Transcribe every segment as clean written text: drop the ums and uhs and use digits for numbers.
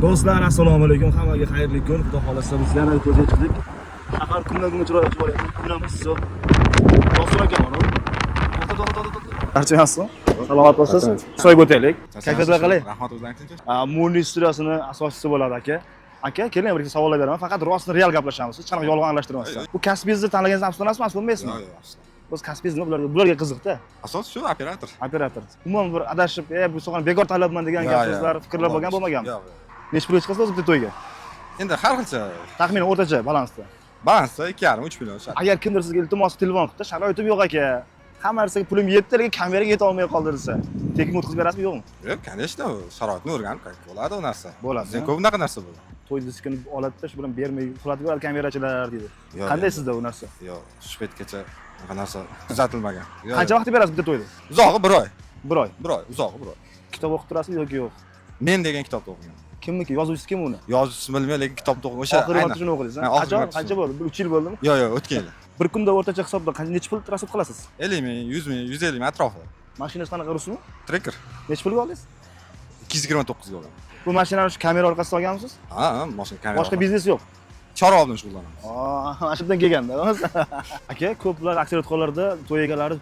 Do'stlar, assalomu alaykum. Hammaga xayrli kun. Xudo xolasa biz yana ko'chaga chiqdik. Shahar kundan-kunga chiroyli bo'lyapti. Kunamiz zo'r. Dostlar akaman. Archiyapsiz? Salomat bo'lsiz. So'yib o'taylik. Kayfiyatlar qalay? Rahmat, o'zingizdan tinchmi? Muni studiyasining asoschisi bo'ladi aka. Aka, keling birga savollar beraman. Faqat rostni real gaplashamiz. Hech qanaqa yolg'on aralashtirmaysiz. Bu kasbingizni tanlaganingizdan afsuslanasizmi, afsuslanmaysizmi? Yo'q, aslo. Biz kasbingiz nima bularga qiziqda. Asos shu operator. Operator. Umuman bir adashib, bu so'g'ani bekor tanlabman degan gap-so'zlar, fikrlar bo'lgan bo'lmaganmi? Yo'q. Necha pulga chiqasiz o'zi bitta to'yga? Endi har xilcha Taxminan o'rtacha balansda. balansda 2,5-3 million shart. Agar kimdir sizga iltimos telefon qildi, sharoitim yo'q aka. Hamma narsaga pulim yetdi, lekin kameraga yeta olmay qoldi desa, tekin o'tkazib berasizmi, yo'qmi? Yo'q, конечно, sharoitni o'rganib bo'ladi u narsa. Bo'ladi. Bizda ko'p bunaqa narsa bo'ladi. To'y diskini oladi-da, shu bilan bermay uxlatib beradi kamerachilar deydi. Yo'q, Qanday sizda u narsa? Yo'q, shu paytgacha bunaqa narsa kuzatilmagan. Qancha vaqt berasiz bitta to'yda? Uzog'i 1 oy. 1 oy. 1 oy, uzog'i 1 oy. Kitob o'qib turasizmi yoki yo'q? Men degan kitobni o'qigan. Kimniki? Yozuvchisi kim uni? Yozuvchisi bilmayman, lekin kitobni o'qigan. O'sha Oxirgi marta shuni o'qidingiz. Qachon? Qancha bo'ldi? 3 yil bo'ldimi? Yo'q, yo'q, o'tgan yil. Bir kunda o'rtacha hisobda necha pul rasd qilasiz? 50 ming, 100 ming, 150 ming atrofida. Mashinasi qanaqa rusmi? Tracker Necha pulga oldingiz? 229 ga oldim. Bu mashinani shu kamera orqasiga olganmisiz? Ha, mashina kamera. Boshqa biznes yo'q. Chorva bilan shug'ullanaman. Mana shu yerdan kelganda. Aka, ko'plar aksiyotxonlarda to'y egalari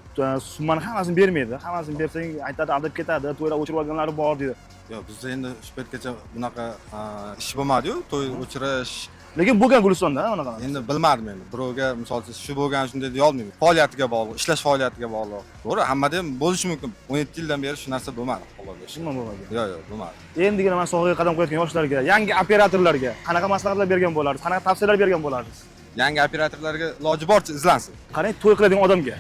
summani hammasini bermaydi. Hammasini bersang aytadi, aldab ketadi, to'ylar o'chirib olganlari bor deydi. Yo'q, bizda endi shu paytgacha bunaqa ish bo'lmadi-yu, to'y o'chirish. Lekin bo'lgan Gulistonda unaqa. Endi bilmadim endi. Birovga misol shu bo'lgan shunday deya olmayman. Faoliyatiga bog'liq, ishlash faoliyatiga bog'liq. To'g'ri, hammada ham bo'lishi mumkin. 17 yildan beri shu narsa bo'lmadi, xolos. Nima bo'lmagan? Yo'q, yo'q, bo'lmadi. Endigina mana sohaga qadam qo'yayotgan yoshlarga, yangi operatorlarga qanaqa maslahatlar bergan bo'larsiz? Qanaqa tavsiyalar bergan bo'larsiz? Yangi operatorlarga iloji boricha izlansin. Qarang, to'y qiladigan odamga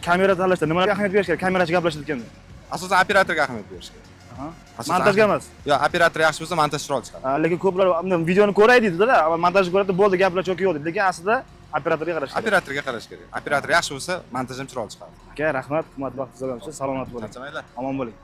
kamera tanlashda nimalarga ahamiyat berish kerak? Kamerachi gaplashayotganda. Asosan operatorga ahamiyat berish kerak. Montajga emas. Yo'q, operator yaxshi bo'lsa montaj chiroyli chiqadi. Lekin ko'plar videoni ko'ray deydi-da, montajni ko'radi, bo'ldi, gaplar cho'kib yo'q deydi. Lekin aslida operatorga qarash kerak. Operatorga qarash kerak. Operator yaxshi bo'lsa montaj ham chiroyli chiqadi. Aka, rahmat, qimmat vaqtingizni olgansiz uchun salomat bo'ling. Charchamaylar. Omon bo'ling.